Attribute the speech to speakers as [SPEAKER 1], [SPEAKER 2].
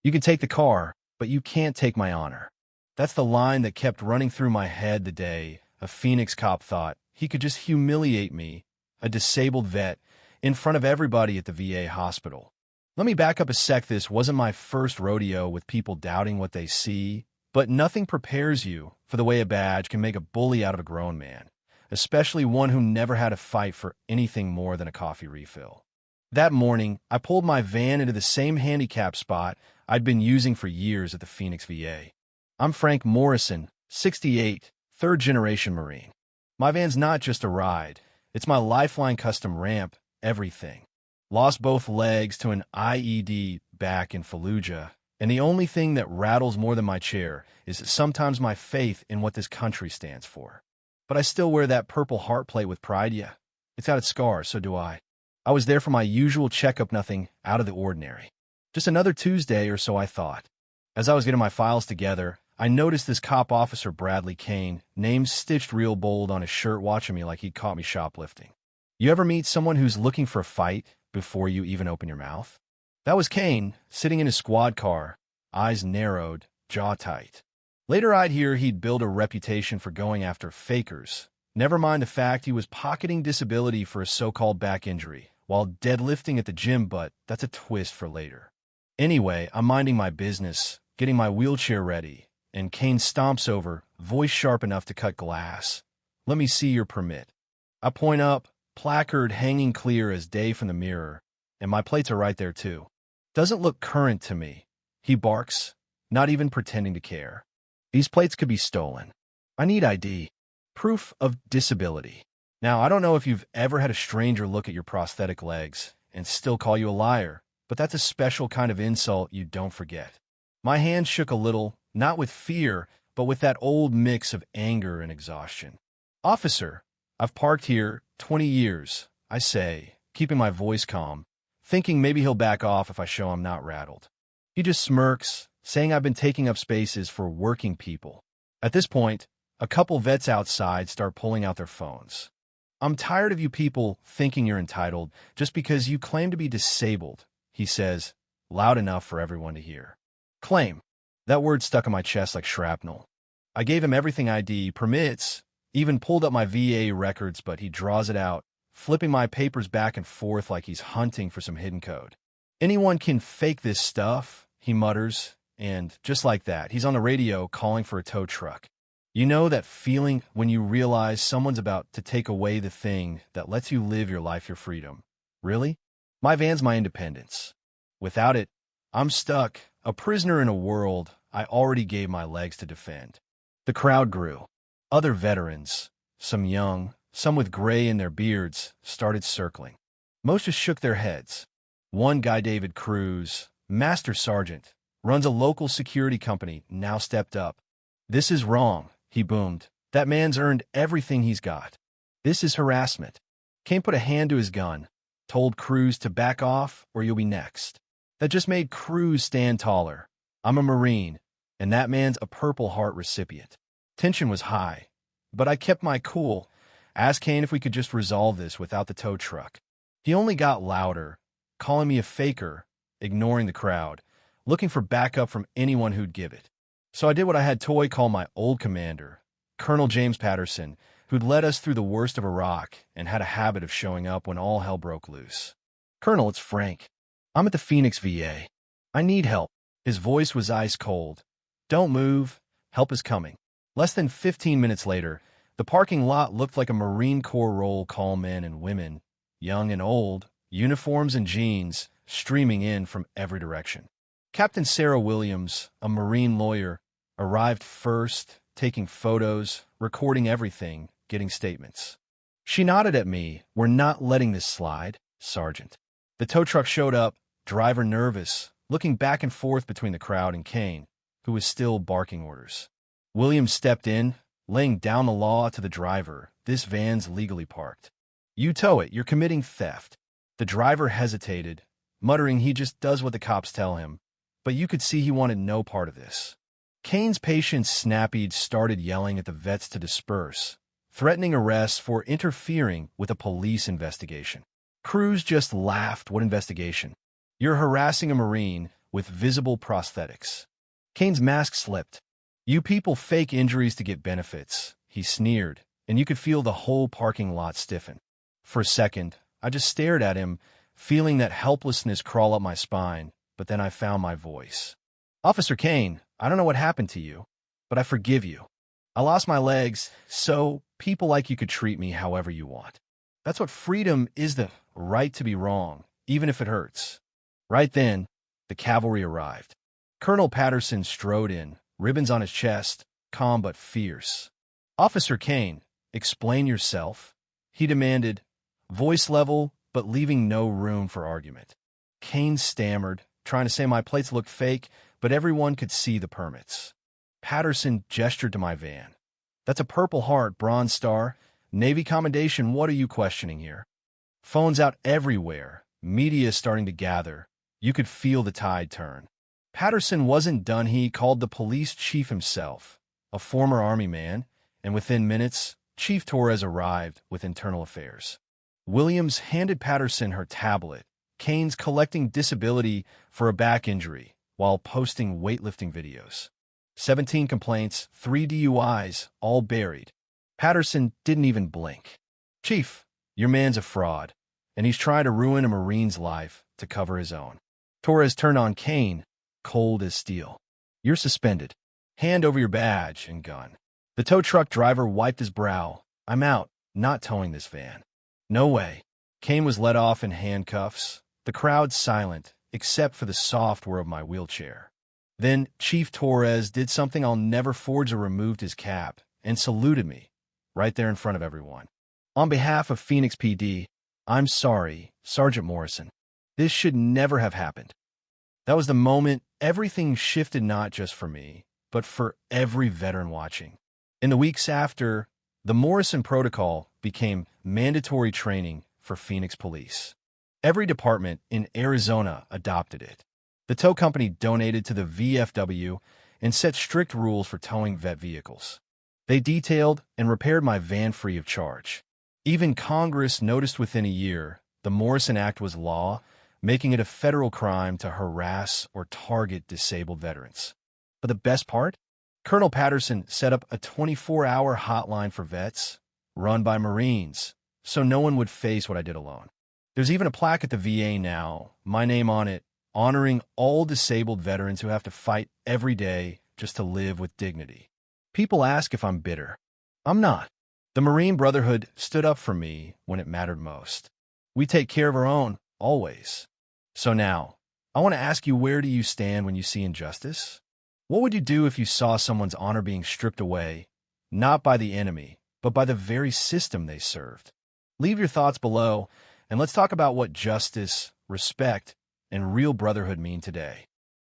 [SPEAKER 1] You can take the car, but you can't take my honor. That's the line that kept running through my head the day a Phoenix cop thought he could just humiliate me, a disabled vet, in front of everybody at the VA hospital. Let me back up a sec. This wasn't my first rodeo with people doubting what they see, but nothing prepares you for the way a badge can make a bully out of a grown man, especially one who never had a fight for anything more than a coffee refill. That morning, I pulled my van into the same handicap spot I'd been using for years at the Phoenix VA. I'm Frank Morrison, 68, third-generation Marine. My van's not just a ride. It's my lifeline, custom ramp, everything. Lost both legs to an IED back in Fallujah, and the only thing that rattles more than my chair is sometimes my faith in what this country stands for. But I still wear that purple heart plate with pride, yeah. It's got its scars, so do I. I was there for my usual checkup, nothing out of the ordinary. Just another Tuesday or so, I thought. As I was getting my files together, I noticed this cop officer, Bradley Kane, name stitched real bold on his shirt, watching me like he'd caught me shoplifting. You ever meet someone who's looking for a fight before you even open your mouth? That was Kane, sitting in his squad car, eyes narrowed, jaw tight. Later I'd hear he'd build a reputation for going after fakers. Never mind the fact he was pocketing disability for a so-called back injury while deadlifting at the gym, but that's a twist for later. Anyway, I'm minding my business, getting my wheelchair ready, and Kane stomps over, voice sharp enough to cut glass. Let me see your permit. I point up, placard hanging clear as day from the mirror, and my plates are right there too. Doesn't look current to me. He barks, not even pretending to care. These plates could be stolen. I need ID. Proof of disability. Now, I don't know if you've ever had a stranger look at your prosthetic legs and still call you a liar, but that's a special kind of insult you don't forget. My hand shook a little, not with fear, but with that old mix of anger and exhaustion. Officer, I've parked here 20 years, I say, keeping my voice calm, thinking maybe he'll back off if I show I'm not rattled. He just smirks, saying I've been taking up spaces for working people. At this point, a couple vets outside start pulling out their phones. I'm tired of you people thinking you're entitled just because you claim to be disabled, he says, loud enough for everyone to hear. Claim. That word stuck in my chest like shrapnel. I gave him everything ID permits, even pulled up my VA records, but he draws it out, flipping my papers back and forth like he's hunting for some hidden code. Anyone can fake this stuff, he mutters, and just like that, he's on the radio calling for a tow truck. You know that feeling when you realize someone's about to take away the thing that lets you live your life, your freedom. Really? My van's my independence. Without it, I'm stuck, a prisoner in a world I already gave my legs to defend. The crowd grew. Other veterans, some young, some with gray in their beards, started circling. Most just shook their heads. One guy, David Cruz, Master Sergeant, runs a local security company, now stepped up. This is wrong, he boomed. That man's earned everything he's got. This is harassment. Kane put a hand to his gun, told Cruz to back off or you'll be next. That just made Cruz stand taller. I'm a Marine, and that man's a Purple Heart recipient. Tension was high, but I kept my cool. Asked Kane if we could just resolve this without the tow truck. He only got louder, calling me a faker, ignoring the crowd, looking for backup from anyone who'd give it. So I did what I had Toy call my old commander, Colonel James Patterson, who'd led us through the worst of Iraq and had a habit of showing up when all hell broke loose. Colonel, it's Frank. I'm at the Phoenix VA. I need help. His voice was ice cold. Don't move. Help is coming. Less than 15 minutes later, the parking lot looked like a Marine Corps roll call, men and women, young and old, uniforms and jeans, streaming in from every direction. Captain Sarah Williams, a Marine lawyer, arrived first, taking photos, recording everything, getting statements. She nodded at me. We're not letting this slide, Sergeant. The tow truck showed up, driver nervous, looking back and forth between the crowd and Kane, who was still barking orders. Williams stepped in, laying down the law to the driver. This van's legally parked. You tow it, you're committing theft. The driver hesitated, muttering he just does what the cops tell him, but you could see he wanted no part of this. Kane's patient Snappy started yelling at the vets to disperse, threatening arrest for interfering with a police investigation. Cruz just laughed. What investigation? You're harassing a Marine with visible prosthetics. Kane's mask slipped. "You people fake injuries to get benefits," he sneered, and you could feel the whole parking lot stiffen. For a second, I just stared at him, feeling that helplessness crawl up my spine, but then I found my voice. "Officer Kane, I don't know what happened to you, but I forgive you. I lost my legs, so people like you could treat me however you want. That's what freedom is, the right to be wrong, even if it hurts." Right then, the cavalry arrived. Colonel Patterson strode in, ribbons on his chest, calm but fierce. "Officer Kane, explain yourself," he demanded, voice level but leaving no room for argument. Kane stammered, trying to say my plates looked fake, but everyone could see the permits. Patterson gestured to my van. "That's a Purple Heart, Bronze Star, Navy commendation. What are you questioning here?" Phones out everywhere, media starting to gather. You could feel the tide turn. Patterson wasn't done. He called the police chief himself, a former Army man, and within minutes, Chief Torres arrived with internal affairs. Williams handed Patterson her tablet. Kane's collecting disability for a back injury while posting weightlifting videos. 17 complaints, 3 DUIs, all buried. Patterson didn't even blink. "Chief, your man's a fraud, and he's trying to ruin a Marine's life to cover his own." Torres turned on Kane, cold as steel. "You're suspended. Hand over your badge and gun." The tow truck driver wiped his brow. "I'm out, not towing this van." "No way." Kane was let off in handcuffs, the crowd silent, except for the soft whir of my wheelchair. Then Chief Torres did something I'll never forget. Removed his cap and saluted me, right there in front of everyone. "On behalf of Phoenix PD, I'm sorry, Sergeant Morrison. This should never have happened." That was the moment everything shifted, not just for me, but for every veteran watching. In the weeks after, the Morrison Protocol became mandatory training for Phoenix Police. Every department in Arizona adopted it. The tow company donated to the VFW and set strict rules for towing vet vehicles. They detailed and repaired my van free of charge. Even Congress noticed within a year the Morrison Act was law, making it a federal crime to harass or target disabled veterans. But the best part? Colonel Patterson set up a 24-hour hotline for vets, run by Marines, so no one would face what I did alone. There's even a plaque at the VA now, my name on it, honoring all disabled veterans who have to fight every day just to live with dignity. People ask if I'm bitter. I'm not. The Marine Brotherhood stood up for me when it mattered most. We take care of our own, always. So now, I want to ask you, where do you stand when you see injustice? What would you do if you saw someone's honor being stripped away, not by the enemy, but by the very system they served? Leave your thoughts below, and let's talk about what justice, respect, and real brotherhood mean today.